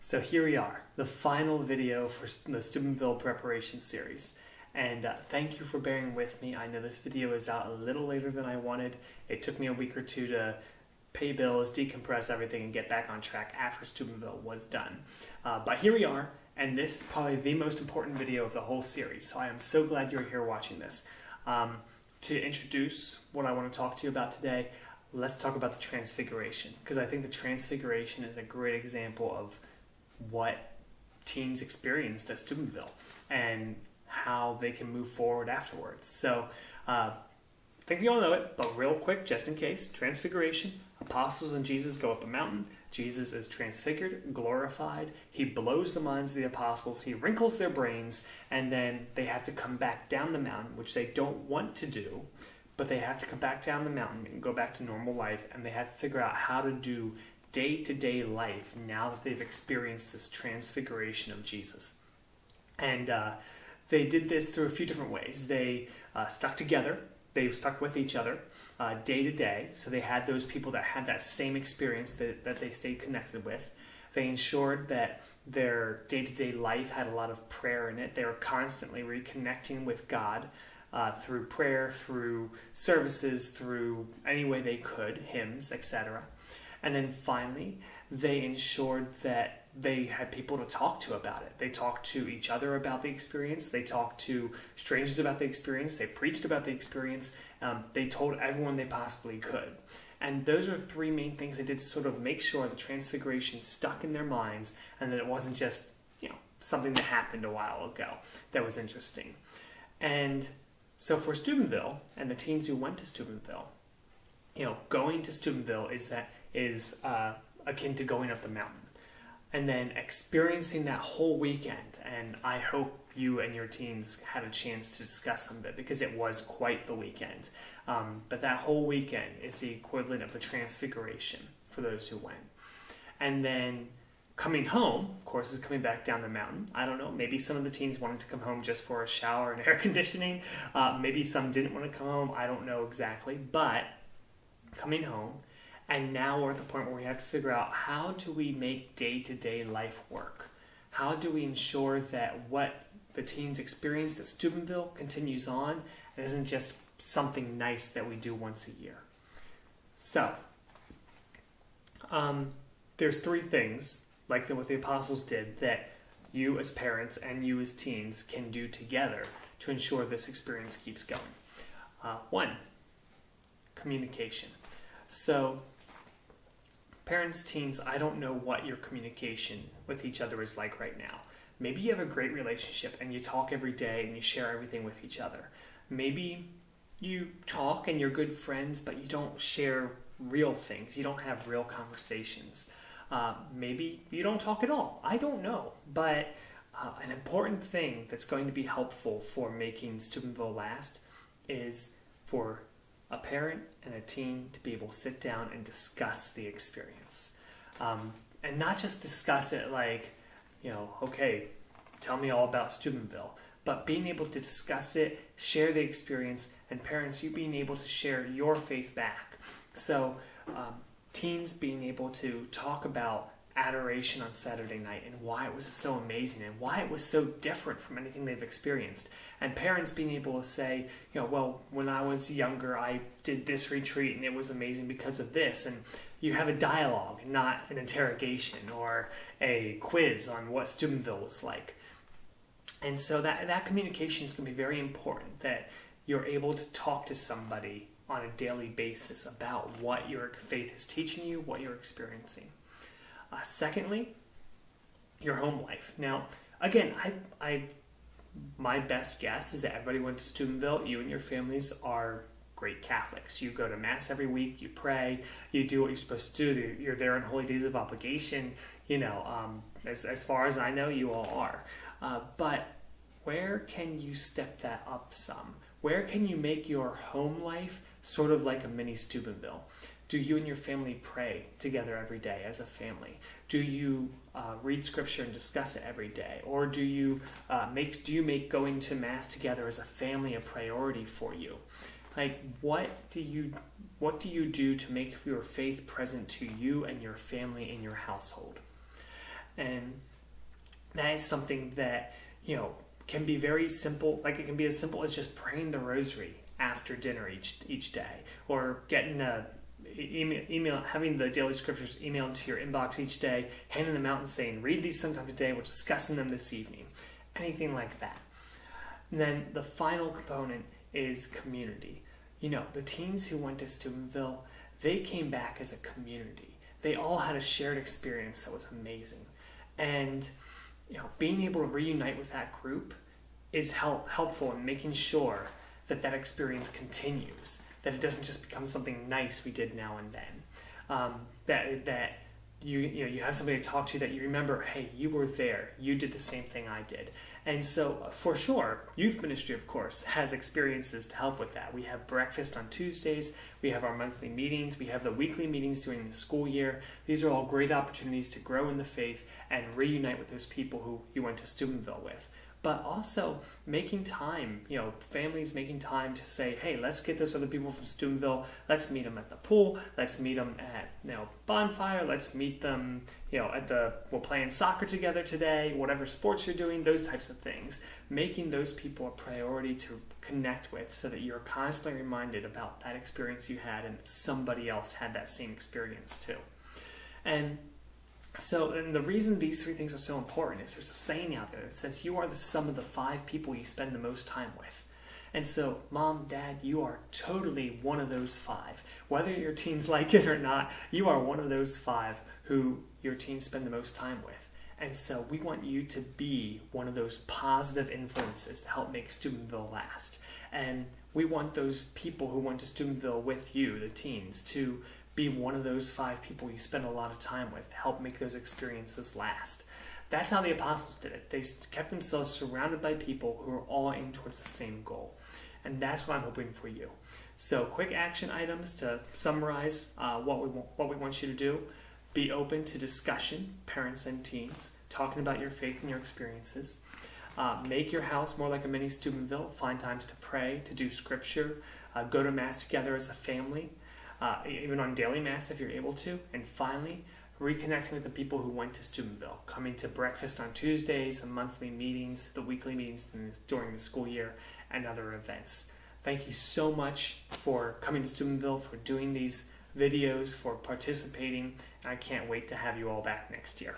So here we are, the final video for the Steubenville preparation series. And thank you for bearing with me. I know this video is out a little later than I wanted. It took me a week or two to pay bills, decompress everything, and get back on track after Steubenville was done. But here we are, and this is probably the most important video of the whole series. So I am so glad you're here watching this. To introduce what I want to talk to you about today, let's talk about the Transfiguration, because I think the Transfiguration is a great example of what teens experienced at Steubenville and how they can move forward afterwards. So I think we all know it, but real quick, just in case, Transfiguration, apostles and Jesus go up a mountain. Jesus is transfigured, glorified. He blows the minds of the apostles. He wrinkles their brains, and then they have to come back down the mountain, which they don't want to do, but they have to come back down the mountain and go back to normal life, and they have to figure out how to do day-to-day life now that they've experienced this transfiguration of Jesus. And they did this through a few different ways. They stuck together. They stuck with each other day to day. So they had those people that had that same experience that they stayed connected with. They ensured that their day-to-day life had a lot of prayer in it. They were constantly reconnecting with God through prayer, through services, through any way they could, hymns, etc. And then finally, they ensured that they had people to talk to about it. They talked to each other about the experience. They talked to strangers about the experience. They preached about the experience. They told everyone they possibly could. And those are three main things they did to sort of make sure the Transfiguration stuck in their minds and that it wasn't just, something that happened a while ago that was interesting. And so for Steubenville and the teens who went to Steubenville, going to Steubenville is akin to going up the mountain. And then experiencing that whole weekend, and I hope you and your teens had a chance to discuss some of it because it was quite the weekend. But that whole weekend is the equivalent of the Transfiguration for those who went. And then coming home, of course, is coming back down the mountain. I don't know, maybe some of the teens wanted to come home just for a shower and air conditioning. Maybe some didn't want to come home. I don't know exactly. But coming home, and now we're at the point where we have to figure out, how do we make day-to-day life work? How do we ensure that what the teens experienced at Steubenville continues on and isn't just something nice that we do once a year? So, there's three things, like what the apostles did, that you as parents and you as teens can do together to ensure this experience keeps going. One, communication. So, parents, teens, I don't know what your communication with each other is like right now. Maybe you have a great relationship and you talk every day and you share everything with each other. Maybe you talk and you're good friends, but you don't share real things. You don't have real conversations. Maybe you don't talk at all. I don't know. But an important thing that's going to be helpful for making Steubenville last is for a parent and a teen to be able to sit down and discuss the experience. And not just discuss it like, okay, tell me all about Steubenville, but being able to discuss it, share the experience, and parents, you being able to share your faith back. So teens being able to talk about adoration on Saturday night and why it was so amazing and why it was so different from anything they've experienced. And parents being able to say, well, when I was younger, I did this retreat and it was amazing because of this. And you have a dialogue, not an interrogation or a quiz on what Steubenville was like. And so that communication is going to be very important, that you're able to talk to somebody on a daily basis about what your faith is teaching you, what you're experiencing. Secondly, your home life. Now, again, my best guess is that everybody went to Steubenville. You and your families are great Catholics. You go to Mass every week, you pray, you do what you're supposed to do. You're there on holy days of obligation. As far as I know, you all are. But where can you step that up some? Where can you make your home life sort of like a mini Steubenville? Do you and your family pray together every day as a family? Do you read scripture and discuss it every day? Or do you make going to Mass together as a family a priority for you? Like, what do you do to make your faith present to you and your family in your household? And that is something that, can be very simple. Like, it can be as simple as just praying the rosary after dinner each day, or getting a email, having the daily scriptures emailed to your inbox each day, handing them out and saying, read these sometime today, we're discussing them this evening. Anything like that. And then the final component is community. The teens who went to Steubenville, they came back as a community. They all had a shared experience that was amazing. And being able to reunite with that group is helpful in making sure that experience continues, that it doesn't just become something nice we did now and then. That you have somebody to talk to that you remember, hey, you were there, you did the same thing I did. And so, for sure, youth ministry, of course, has experiences to help with that. We have breakfast on Tuesdays, we have our monthly meetings, we have the weekly meetings during the school year. These are all great opportunities to grow in the faith and reunite with those people who you went to Steubenville with. But also making time, families making time to say, hey, let's get those other people from Steubenville. Let's meet them at the pool. Let's meet them at bonfire. Let's meet them, we're playing soccer together today, whatever sports you're doing, those types of things. Making those people a priority to connect with so that you're constantly reminded about that experience you had and somebody else had that same experience too. And the reason these three things are so important is there's a saying out there that says you are the sum of the 5 people you spend the most time with. And so, mom, dad, you are totally one of those 5. Whether your teens like it or not, you are one of those 5 who your teens spend the most time with. And so we want you to be one of those positive influences to help make Steubenville last. And we want those people who went to Steubenville with you, the teens, to be one of those 5 people you spend a lot of time with, help make those experiences last. That's how the apostles did it. They kept themselves surrounded by people who were all aimed towards the same goal. And that's what I'm hoping for you. So, quick action items to summarize what we want you to do. Be open to discussion, parents and teens, talking about your faith and your experiences. Make your house more like a mini Steubenville. Find times to pray, to do scripture, go to Mass together as a family. Even on daily Mass if you're able to. And finally, reconnecting with the people who went to Steubenville, coming to breakfast on Tuesdays, the monthly meetings, the weekly meetings during the school year, and other events. Thank you so much for coming to Steubenville, for doing these videos, for participating, and I can't wait to have you all back next year.